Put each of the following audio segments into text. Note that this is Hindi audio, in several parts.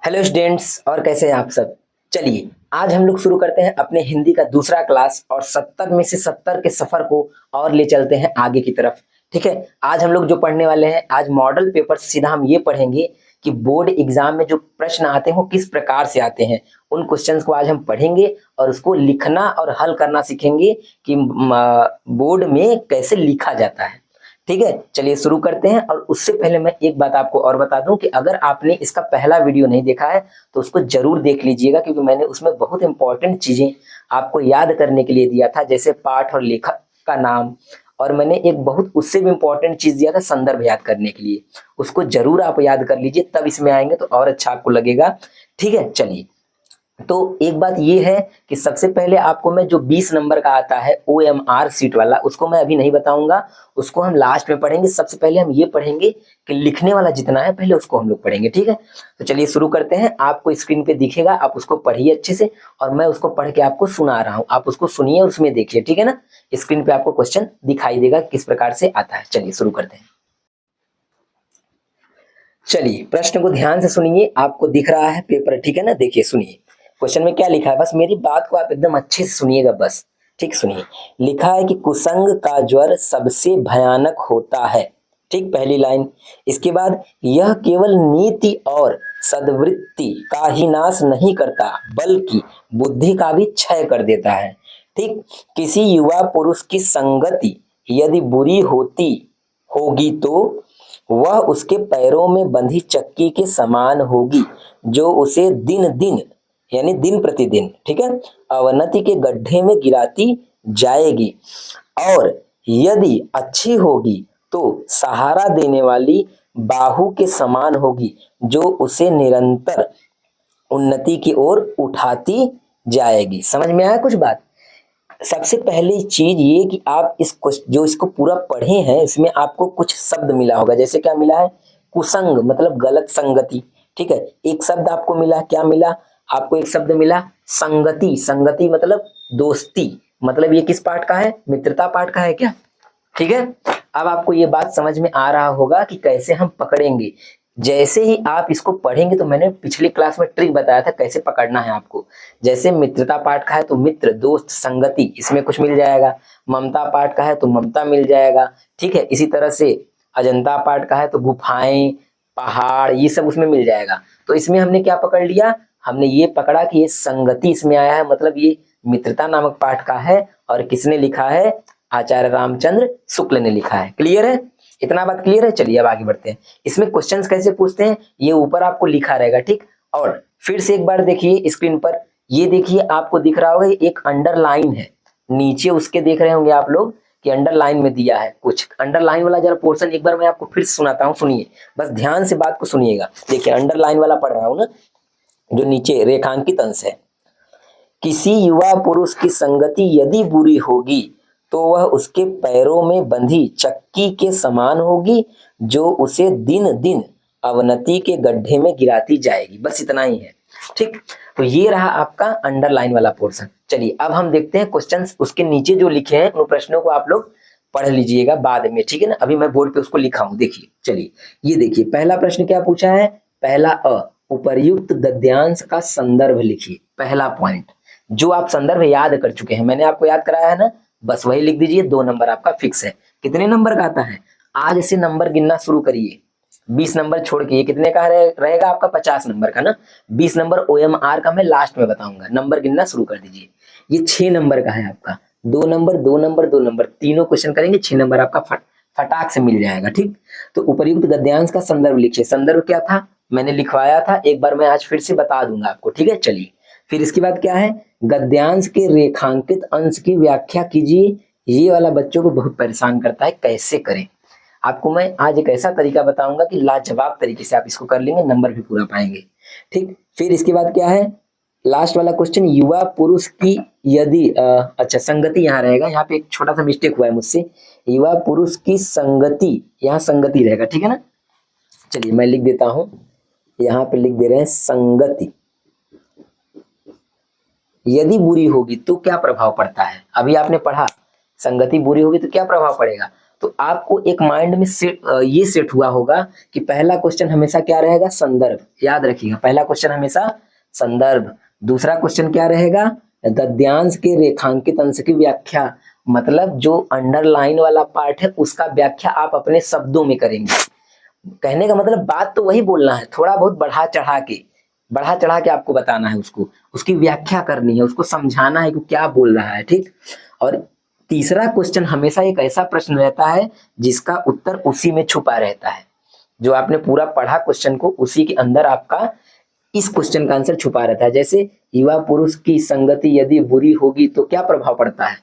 हेलो स्टूडेंट्स, और कैसे हैं आप सब। चलिए आज हम लोग शुरू करते हैं अपने हिंदी का दूसरा क्लास और 70 में से 70 के सफर को और ले चलते हैं आगे की तरफ। ठीक है, आज हम लोग जो पढ़ने वाले हैं, आज मॉडल पेपर सीधा हम ये पढ़ेंगे कि बोर्ड एग्जाम में जो प्रश्न आते हैं वो किस प्रकार से आते हैं। उन क्वेश्चंस को आज हम पढ़ेंगे और उसको लिखना और हल करना सीखेंगे कि बोर्ड में कैसे लिखा जाता है। ठीक है, चलिए शुरू करते हैं। और उससे पहले मैं एक बात आपको और बता दूं कि अगर आपने इसका पहला वीडियो नहीं देखा है तो उसको जरूर देख लीजिएगा, क्योंकि मैंने उसमें बहुत इंपॉर्टेंट चीजें आपको याद करने के लिए दिया था, जैसे पाठ और लेखक का नाम। और मैंने एक बहुत उससे भी इंपॉर्टेंट चीज दिया था, संदर्भ याद करने के लिए। उसको जरूर आप याद कर लीजिए, तब इसमें आएंगे तो और अच्छा आपको लगेगा। ठीक है, चलिए। तो एक बात ये है कि सबसे पहले आपको मैं जो 20 नंबर का आता है OMR सीट वाला, उसको मैं अभी नहीं बताऊंगा, उसको हम लास्ट में पढ़ेंगे। सबसे पहले हम ये पढ़ेंगे कि लिखने वाला जितना है पहले उसको हम लोग पढ़ेंगे। ठीक है, तो चलिए शुरू करते हैं। आपको स्क्रीन पे दिखेगा, आप उसको पढ़िए अच्छे से, और मैं उसको पढ़ के आपको सुना रहा हूँ, आप उसको सुनिए और उसमें देखिए। ठीक है ना, स्क्रीन पे आपको क्वेश्चन दिखाई देगा किस प्रकार से आता है। चलिए शुरू करते हैं। चलिए प्रश्न को ध्यान से सुनिए, आपको दिख रहा है पेपर, ठीक है ना। देखिए सुनिए क्वेश्चन में क्या लिखा है, बस मेरी बात को आप एकदम अच्छे से सुनिएगा बस। ठीक, सुनिए। लिखा है कि कुसंग का ज्वर सबसे भयानक होता है। ठीक, पहली लाइन। इसके बाद यह केवल नीति और सद्वृत्ति का ही नाश नहीं करता बल्कि बुद्धि का भी क्षय कर देता है। ठीक, किसी युवा पुरुष की संगति यदि बुरी होती होगी तो वह उसके पैरों में बंधी चक्की के समान होगी, जो उसे दिन दिन यानी दिन प्रतिदिन, ठीक है, अवनति के गड्ढे में गिराती जाएगी। और यदि अच्छी होगी तो सहारा देने वाली बाहु के समान होगी, जो उसे निरंतर उन्नति की ओर उठाती जाएगी। समझ में आया कुछ बात। सबसे पहली चीज ये कि आप जो इसको पूरा पढ़े हैं, इसमें आपको कुछ शब्द मिला होगा। जैसे क्या मिला है, कुसंग मतलब गलत संगति। ठीक है, एक शब्द आपको मिला, क्या मिला आपको, एक शब्द मिला संगति। संगति मतलब दोस्ती, मतलब ये किस पाठ का है, मित्रता पाठ का है क्या। ठीक है, अब आपको ये बात समझ में आ रहा होगा कि कैसे हम पकड़ेंगे। जैसे ही आप इसको पढ़ेंगे, तो मैंने पिछली क्लास में ट्रिक बताया था कैसे पकड़ना है आपको। जैसे मित्रता पाठ का है तो मित्र, दोस्त, संगति, इसमें कुछ मिल जाएगा। ममता पाठ का है तो ममता मिल जाएगा। ठीक है, इसी तरह से अजंता पाठ का है तो गुफाएं, पहाड़, ये सब उसमें मिल जाएगा। तो इसमें हमने क्या पकड़ लिया, हमने ये पकड़ा कि ये संगति इसमें आया है, मतलब ये मित्रता नामक पाठ का है। और किसने लिखा है, आचार्य रामचंद्र शुक्ल ने लिखा है। क्लियर है, इतना बात क्लियर है। चलिए अब आगे बढ़ते हैं। इसमें क्वेश्चंस कैसे पूछते हैं ये ऊपर आपको लिखा रहेगा। ठीक, और फिर से एक बार देखिए स्क्रीन पर, ये देखिए आपको दिख रहा होगा एक अंडरलाइन है नीचे, उसके देख रहे होंगे आप लोग कि अंडरलाइन में दिया है कुछ। अंडरलाइन वाला जरा पोर्शन एक बार मैं आपको फिर सुनाता हूँ, सुनिए, बस ध्यान से बात को सुनिएगा। देखिए अंडरलाइन वाला पढ़ रहा हूँ ना, जो नीचे रेखांकित अंश है। किसी युवा पुरुष की संगति यदि बुरी होगी तो वह उसके पैरों में बंधी चक्की के समान होगी, जो उसे दिन दिन अवनति के गड्ढे में गिराती जाएगी। बस इतना ही है। ठीक, तो ये रहा आपका अंडरलाइन वाला पोर्शन। चलिए अब हम देखते हैं क्वेश्चंस उसके नीचे जो लिखे हैं, उन प्रश्नों को आप लोग पढ़ लीजिएगा बाद में। ठीक है ना, अभी मैं बोर्ड पे उसको लिखा हूं। देखिए, चलिए ये देखिए पहला प्रश्न क्या पूछा है, पहला उपर्युक्त गद्यांश का संदर्भ लिखिए। पहला पॉइंट, जो आप संदर्भ याद कर चुके हैं, मैंने आपको याद कराया है ना, बस वही लिख दीजिए। 2 नंबर आपका फिक्स है। कितने नंबर का आता है, आज से नंबर गिनना शुरू करिए। 20 नंबर छोड़ के ये कितने का रहेगा आपका, 50 नंबर का ना। 20 नंबर OMR का मैं लास्ट में बताऊंगा, नंबर गिनना शुरू कर दीजिए। ये 6 नंबर का है आपका, 2 नंबर 2 नंबर 2 नंबर, तीनों क्वेश्चन करेंगे, 6 नंबर आपका फटाक से मिल जाएगा। ठीक, तो उपर्युक्त गद्यांश का संदर्भ लिखिए। संदर्भ क्या था मैंने लिखवाया था एक बार, मैं आज फिर से बता दूंगा आपको। ठीक है, चलिए फिर इसके बाद क्या है, गद्यांश के रेखांकित अंश की व्याख्या कीजिए। ये वाला बच्चों को बहुत परेशान करता है, कैसे करें। आपको मैं आज एक ऐसा तरीका बताऊंगा कि लाजवाब तरीके से आप इसको कर लेंगे, नंबर भी पूरा पाएंगे। ठीक, फिर इसके बाद क्या है, लास्ट वाला क्वेश्चन, युवा पुरुष की यदि अच्छा संगति यहाँ रहेगा, यहाँ पे एक छोटा सा मिस्टेक हुआ है मुझसे, युवा पुरुष की संगति, यहाँ संगति रहेगा। ठीक है ना, चलिए मैं लिख देता हूं, यहाँ पे लिख दे रहे हैं संगति यदि बुरी होगी तो क्या प्रभाव पड़ता है। अभी आपने पढ़ा संगति बुरी होगी तो क्या प्रभाव पड़ेगा, तो आपको एक माइंड में ये सेट हुआ होगा कि पहला क्वेश्चन हमेशा क्या रहेगा, संदर्भ। याद रखिएगा, पहला क्वेश्चन हमेशा संदर्भ। दूसरा क्वेश्चन क्या रहेगा, गद्यांश के रेखांकित अंश की व्याख्या, मतलब जो अंडरलाइन वाला पार्ट है उसका व्याख्या आप अपने शब्दों में करेंगे। कहने का मतलब बात तो वही बोलना है, थोड़ा बहुत बढ़ा चढ़ा के आपको बताना है, उसको उसकी व्याख्या करनी है, उसको समझाना है कि क्या बोल रहा है, ठीक। और तीसरा क्वेश्चन हमेशा एक ऐसा प्रश्न रहता है जिसका उत्तर उसी में छुपा रहता है। जो आपने पूरा पढ़ा क्वेश्चन को, उसी के अंदर आपका इस क्वेश्चन का आंसर छुपा रहता है। जैसे युवा पुरुष की संगति यदि बुरी होगी तो क्या प्रभाव पड़ता है,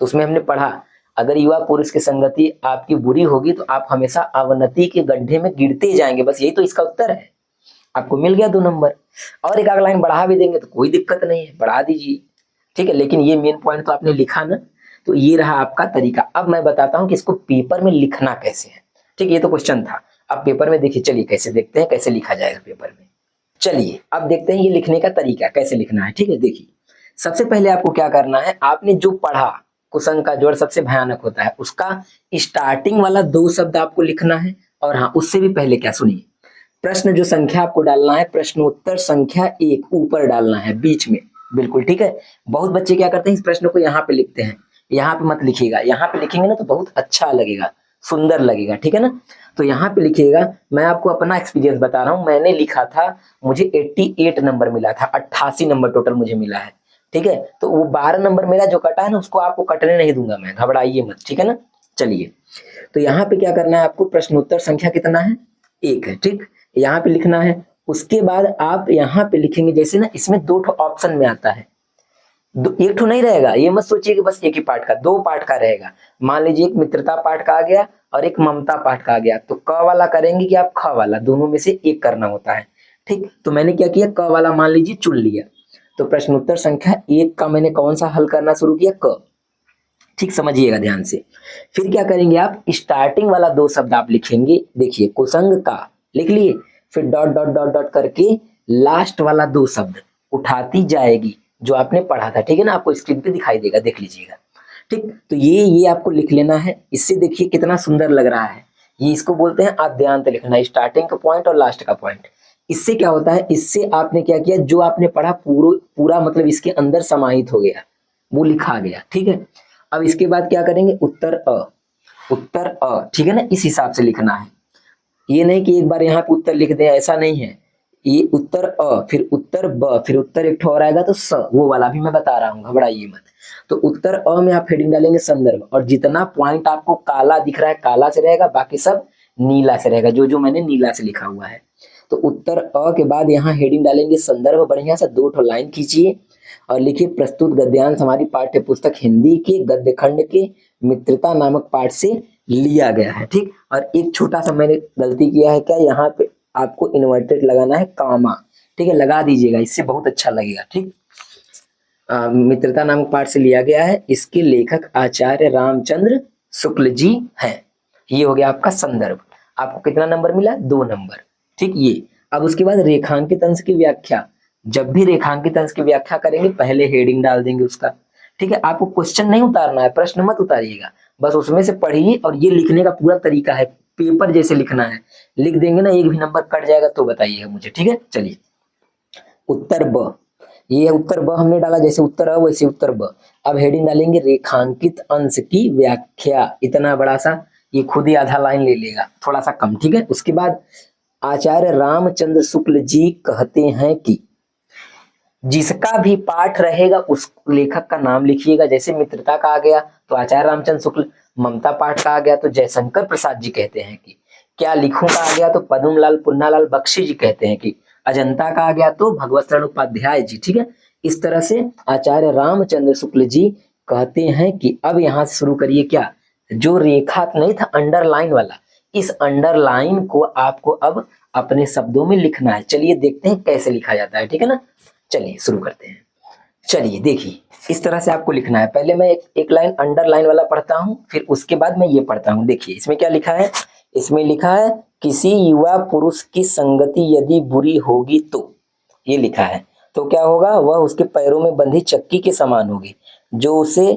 तो उसमें हमने पढ़ा अगर युवा पुरुष की संगति आपकी बुरी होगी तो आप हमेशा अवनति के गड्ढे में गिरते जाएंगे। बस यही तो इसका उत्तर है, आपको मिल गया 2 नंबर। और एक आध लाइन बढ़ा भी देंगे तो कोई दिक्कत नहीं है, बढ़ा दीजिए, ठीक है। लेकिन ये मेन पॉइंट तो आपने लिखा ना, तो ये रहा आपका तरीका। अब मैं बताता हूँ कि इसको पेपर में लिखना कैसे है, ठीक है। ये तो क्वेश्चन था, अब पेपर में देखिए, चलिए कैसे देखते हैं, कैसे लिखा जाएगा पेपर में। चलिए अब देखते हैं ये लिखने का तरीका कैसे लिखना है, ठीक है। देखिए सबसे पहले आपको क्या करना है, आपने जो पढ़ा कुसंग का जोड़ सबसे भयानक होता है, उसका स्टार्टिंग वाला 2 शब्द आपको लिखना है। और हाँ, उससे भी पहले क्या, सुनिए, प्रश्न जो संख्या आपको डालना है, प्रश्नोत्तर संख्या 1 ऊपर डालना है बीच में, बिल्कुल ठीक है। बहुत बच्चे क्या करते हैं, इस प्रश्न को यहाँ पे लिखते हैं, यहाँ पे मत लिखिएगा। यहाँ पे लिखेंगे ना तो बहुत अच्छा लगेगा, सुंदर लगेगा, ठीक है ना। तो यहाँ पे लिखिएगा, मैं आपको अपना एक्सपीरियंस बता रहा हूँ, मैंने लिखा था, मुझे 88 नंबर मिला था, 88 नंबर टोटल मुझे मिला है, ठीक है। तो वो 12 नंबर मेरा जो कटा है ना, उसको आपको कटने नहीं दूंगा मैं, घबराइए मत, ठीक है ना। चलिए, तो यहाँ पे क्या करना है आपको, प्रश्नोत्तर संख्या कितना है, 1 है, ठीक। यहाँ पे लिखना है। उसके बाद आप यहाँ पे लिखेंगे, जैसे ना इसमें 2 ऑप्शन में आता है, एक ठो नहीं रहेगा, ये मत सोचिए कि बस एक ही पार्ट का, 2 पार्ट का रहेगा। मान लीजिए एक मित्रता पाठ का आ गया और एक ममता पाठ का आ गया, तो क वाला करेंगे कि आप ख वाला, दोनों में से एक करना होता है, ठीक। तो मैंने क्या किया, क वाला मान लीजिए चुन लिया, तो प्रश्नोत्तर संख्या 1 का मैंने कौन सा हल करना शुरू किया, क, ठीक, समझिएगा ध्यान से। फिर क्या करेंगे आप, स्टार्टिंग वाला 2 शब्द आप लिखेंगे, देखिए कुसंग का लिख लिए, फिर डॉट डॉट डॉट डॉट करके लास्ट वाला 2 शब्द उठाती जाएगी जो आपने पढ़ा था, ठीक है ना। आपको स्क्रीन पे दिखाई देगा, देख लीजिएगा, ठीक। तो ये आपको लिख लेना है। इससे देखिए कितना सुंदर लग रहा है, ये इसको बोलते हैं आद्यांत लिखना, स्टार्टिंग का पॉइंट और लास्ट का पॉइंट। इससे क्या होता है, इससे आपने क्या किया, जो आपने पढ़ा पूरा मतलब इसके अंदर समाहित हो गया, वो लिखा गया, ठीक है। अब इसके बाद क्या करेंगे, उत्तर अ, ठीक है ना, इस हिसाब से लिखना है। ये नहीं कि एक बार यहाँ पे उत्तर लिख दें, ऐसा नहीं है। ये उत्तर अ, फिर उत्तर ब, फिर उत्तर एक ठो रहेगा तो स, वो वाला भी मैं बता रहा हूँ, घबराइए मत। तो उत्तर अ में आप हेडिंग डालेंगे संदर्भ, और जितना पॉइंट आपको काला दिख रहा है काला से रहेगा, बाकी सब नीला से रहेगा, जो जो मैंने नीला से लिखा हुआ है। तो उत्तर अ के बाद यहाँ हेडिंग डालेंगे संदर्भ, बढ़िया से 2 ठो लाइन खींचिए और लिखिए, प्रस्तुत गद्यांश हमारी पाठ्य पुस्तक हिंदी के गद्य खंड के मित्रता नामक पाठ से लिया गया है, ठीक। और एक छोटा सा मैंने गलती किया है, क्या, यहाँ पे आपको इन्वर्टेड लगाना है, कामा, ठीक है, लगा दीजिएगा, इससे बहुत अच्छा लगेगा, ठीक। मित्रता नामक पाठ से लिया गया है, इसके लेखक आचार्य रामचंद्र शुक्ल जी हैं। ये हो गया आपका संदर्भ। आपको कितना नंबर मिला, 2 नंबर, ठीक। ये अब उसके बाद रेखांकित अंश की व्याख्या, जब भी रेखांकित अंश की व्याख्या करेंगे पहले हेडिंग डाल देंगे उसका, ठीक है। आपको क्वेश्चन नहीं उतारना है, प्रश्न मत उतारिएगा, बस उसमें से पढ़िए। और ये लिखने का पूरा तरीका है, पेपर जैसे लिखना है, लिख देंगे ना, एक भी नंबर कट जाएगा तो बताइएगा मुझे, ठीक है। चलिए, उत्तर ब, ये उत्तर ब हमने डाला, जैसे उत्तर अ वैसे उत्तर ब। अब हेडिंग डालेंगे रेखांकित अंश की व्याख्या, इतना बड़ा सा, ये खुद ही आधा लाइन ले लेगा, थोड़ा सा कम, ठीक है। उसके बाद आचार्य रामचंद्र शुक्ल जी कहते हैं कि, जिसका भी पाठ रहेगा उस लेखक का नाम लिखिएगा। जैसे मित्रता का आ गया तो आचार्य रामचंद्र शुक्ल, ममता पाठ का आ गया तो जयशंकर प्रसाद जी कहते हैं कि, क्या लिखूं का आ गया तो पद्मलाल पुन्नालाल बख्शी जी कहते हैं कि, अजंता का आ गया तो भगवत शरण उपाध्याय जी, ठीक है। इस तरह से आचार्य रामचंद्र शुक्ल जी कहते हैं कि, अब यहाँ से शुरू करिए, क्या, जो रेखा नहीं था अंडरलाइन वाला, इस अंडरलाइन को आपको अब अपने शब्दों में लिखना है। चलिए देखते हैं कैसे लिखा जाता है, ठीक है ना। चलिए शुरू करते हैं। चलिए देखिए, इस तरह से आपको लिखना है। पहले मैं एक लाइन अंडरलाइन वाला पढ़ता हूं, फिर उसके बाद मैं ये पढ़ता हूं। देखिए इसमें क्या लिखा है, इसमें लिखा है, किसी युवा पुरुष की संगति यदि बुरी होगी तो, ये लिखा है, तो क्या होगा, वह उसके पैरों में बंधी चक्की के समान होगी, जो उसे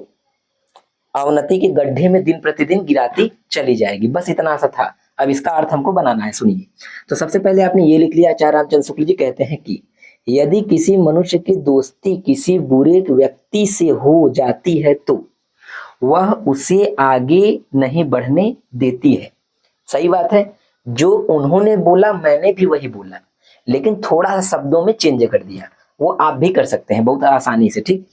अवनति के गड्ढे में दिन प्रतिदिन गिराती चली जाएगी। बस इतना सा था। अब इसका अर्थ हमको बनाना है, सुनिए। तो सबसे पहले आपने ये लिख लिया, आचार्य रामचंद्र शुक्ल जी कहते हैं कि यदि किसी मनुष्य की दोस्ती किसी बुरे व्यक्ति से हो जाती है तो वह उसे आगे नहीं बढ़ने देती है। सही बात है, जो उन्होंने बोला मैंने भी वही बोला, लेकिन थोड़ा सा शब्दों में चेंज कर दिया। वो आप भी कर सकते हैं बहुत आसानी से, ठीक।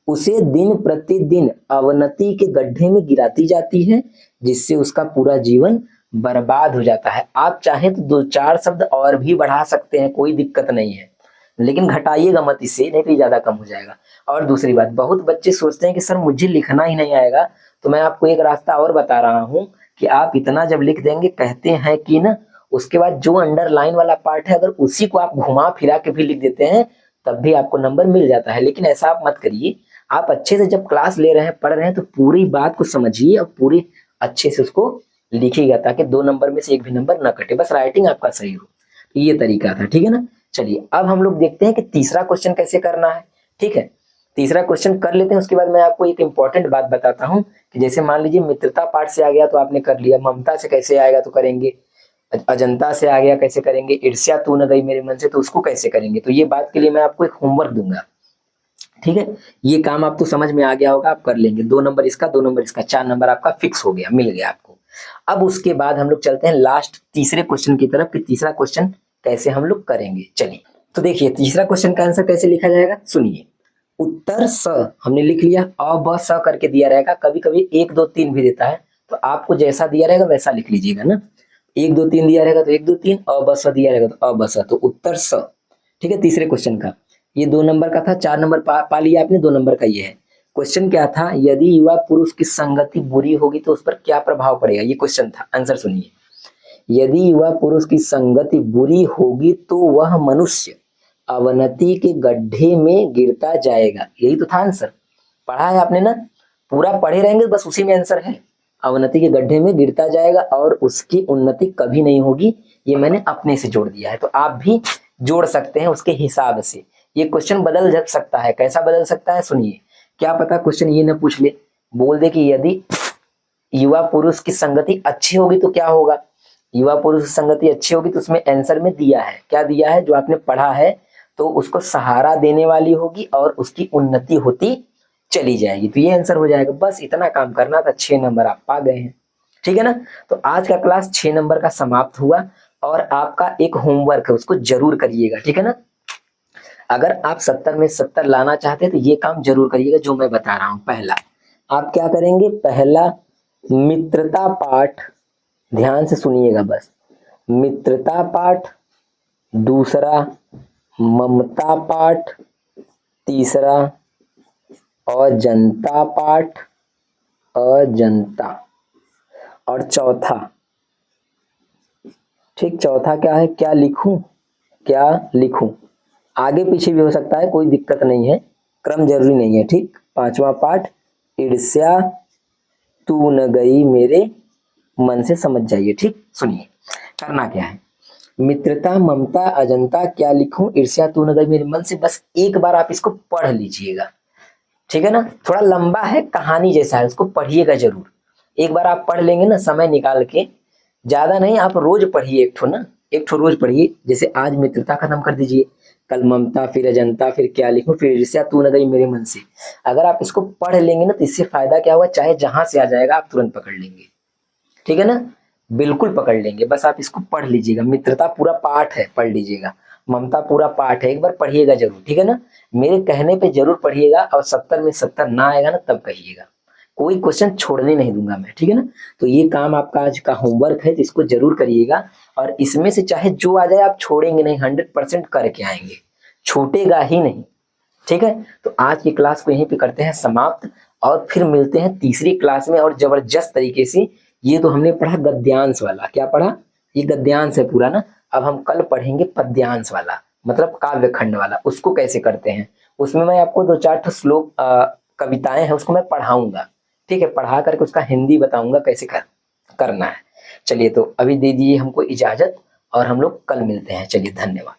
उसे दिन प्रतिदिन अवनति के गड्ढे में गिराती जाती है, जिससे उसका पूरा जीवन बर्बाद हो जाता है। आप चाहें तो 2-4 शब्द और भी बढ़ा सकते हैं, कोई दिक्कत नहीं है, लेकिन घटाइएगा मत इसे, नहीं तो ज्यादा कम हो जाएगा। और दूसरी बात, बहुत बच्चे सोचते हैं कि सर मुझे लिखना ही नहीं आएगा, तो मैं आपको एक रास्ता और बता रहा हूं कि आप इतना जब लिख देंगे, कहते हैं कि ना, उसके बाद जो अंडरलाइन वाला पार्ट है अगर उसी को आप घुमा फिरा के भी लिख देते हैं तब भी आपको नंबर मिल जाता है। लेकिन ऐसा आप मत करिए, आप अच्छे से जब क्लास ले रहे हैं, पढ़ रहे हैं, तो पूरी बात को समझिए और पूरी अच्छे से उसको लिखिएगा, ताकि 2 नंबर में से एक भी नंबर ना कटे, बस राइटिंग आपका सही हो। ये तरीका था, ठीक है ना। चलिए अब हम लोग देखते हैं कि तीसरा क्वेश्चन कैसे करना है, ठीक है। तीसरा क्वेश्चन कर लेते हैं, उसके बाद मैं आपको एक इंपॉर्टेंट बात बताता हूं कि जैसे मान लीजिए मित्रता पाठ से आ गया तो आपने कर लिया, ममता से कैसे आएगा तो करेंगे, अजंता से आ गया कैसे करेंगे, ईर्ष्या तू न गई मेरे मन से तो उसको कैसे करेंगे। तो ये बात के लिए मैं आपको एक होमवर्क दूंगा, ठीक है। ये काम आप तो समझ में आ गया होगा, आप कर लेंगे। 2 नंबर इसका, 2 नंबर इसका, 4 नंबर आपका फिक्स हो गया, मिल गया आपको। अब उसके बाद हम लोग चलते हैं लास्ट तीसरे क्वेश्चन की तरफ कि तीसरा क्वेश्चन कैसे हम लोग करेंगे। चलिए तो देखिए तीसरा क्वेश्चन का आंसर कैसे लिखा जाएगा, सुनिए। उत्तर स हमने लिख लिया, अ ब स करके दिया रहेगा, कभी कभी 1 2 3 भी देता है, तो आपको जैसा दिया रहेगा वैसा लिख लीजिएगा ना। 1 2 3 दिया रहेगा तो 1 2 3, अ ब स दिया रहेगा तो अ ब स, तो उत्तर स, ठीक है। तीसरे क्वेश्चन का ये 2 नंबर का था, 4 नंबर पा लिया आपने, 2 नंबर का ये है। क्वेश्चन क्या था, यदि युवा पुरुष की संगति बुरी होगी तो उस पर क्या प्रभाव पड़ेगा, ये क्वेश्चन था। आंसर सुनिए, यदि युवा पुरुष की संगति बुरी होगी तो वह मनुष्य अवनति के गड्ढे में गिरता जाएगा। यही तो था आंसर, पढ़ा है आपने ना, पूरा पढ़े रहेंगे बस उसी में आंसर है। अवनति के गड्ढे में गिरता जाएगा और उसकी उन्नति कभी नहीं होगी। ये मैंने अपने से जोड़ दिया है, तो आप भी जोड़ सकते हैं उसके हिसाब से। ये क्वेश्चन बदल सकता है, कैसा बदल सकता है सुनिए। क्या पता क्वेश्चन ये न पूछ ले, बोल दे कि यदि युवा पुरुष की संगति अच्छी होगी तो क्या होगा, युवा पुरुष की संगति अच्छी होगी तो उसमें आंसर में दिया है, क्या दिया है, जो आपने पढ़ा है, तो उसको सहारा देने वाली होगी और उसकी उन्नति होती चली जाएगी, तो ये आंसर हो जाएगा। बस इतना काम करना था, 6 नंबर आप पा गए हैं, ठीक है ना। तो आज का क्लास 6 नंबर का समाप्त हुआ और आपका एक होमवर्क है, उसको जरूर करिएगा, ठीक है ना। अगर आप 70 में 70 लाना चाहते हैं तो ये काम जरूर करिएगा जो मैं बता रहा हूं। पहला आप क्या करेंगे, पहला मित्रता पाठ, ध्यान से सुनिएगा बस, मित्रता पाठ, दूसरा ममता पाठ, तीसरा अजंता पाठ, अजंता, और चौथा, ठीक, चौथा क्या है, क्या लिखूं, क्या लिखूं, आगे पीछे भी हो सकता है, कोई दिक्कत नहीं है, क्रम जरूरी नहीं है, ठीक। 5वां पाठ ईर्ष्या तू न गई मेरे मन से, समझ जाइए, ठीक। सुनिए करना क्या है, मित्रता ममता अजंता क्या लिखूं ईर्ष्या तू न गई मेरे मन से, बस एक बार आप इसको पढ़ लीजिएगा, ठीक है ना। थोड़ा लंबा है, कहानी जैसा है, उसको पढ़िएगा जरूर। एक बार आप पढ़ लेंगे ना समय निकाल के, ज्यादा नहीं, आप रोज पढ़िए एक ठो ना, एक ठो रोज पढ़िए। जैसे आज मित्रता खत्म कर दीजिए, कल ममता, फिर अजंता, फिर क्या लिखूं, फिर ईर्ष्या तू न गई मेरे मन से। अगर आप इसको पढ़ लेंगे ना तो इससे फायदा क्या हुआ, चाहे जहां से आ जाएगा आप तुरंत पकड़ लेंगे, ठीक है ना, बिल्कुल पकड़ लेंगे। बस आप इसको पढ़ लीजिएगा, मित्रता पूरा पाठ है, पढ़ लीजिएगा, ममता पूरा पाठ है, एक बार पढ़िएगा जरूर, ठीक है ना। मेरे कहने पे जरूर पढ़िएगा, और 70 में 70 ना आएगा ना तब कहिएगा, कोई क्वेश्चन छोड़ने नहीं दूंगा मैं, ठीक है ना। तो ये काम आपका आज का होमवर्क है, तो इसको जरूर करिएगा, और इसमें से चाहे जो आ जाए आप छोड़ेंगे नहीं, 100% करके आएंगे, छूटेगा ही नहीं, ठीक है। तो आज की क्लास को यहीं पे करते हैं समाप्त, और फिर मिलते हैं तीसरी क्लास में, और जबरदस्त तरीके से। ये तो हमने पढ़ा गद्यांश वाला, क्या पढ़ा, ये गद्यांश है पूरा ना। अब हम कल पढ़ेंगे पद्यांश वाला, मतलब काव्य खंड वाला, उसको कैसे करते हैं। उसमें मैं आपको 2-4 श्लोक कविताएं हैं उसको मैं पढ़ाऊंगा, ठीक है, पढ़ा करके उसका हिंदी बताऊंगा कैसे करना है। चलिए तो अभी दे दीजिए हमको इजाजत, और हम लोग कल मिलते हैं, चलिए धन्यवाद।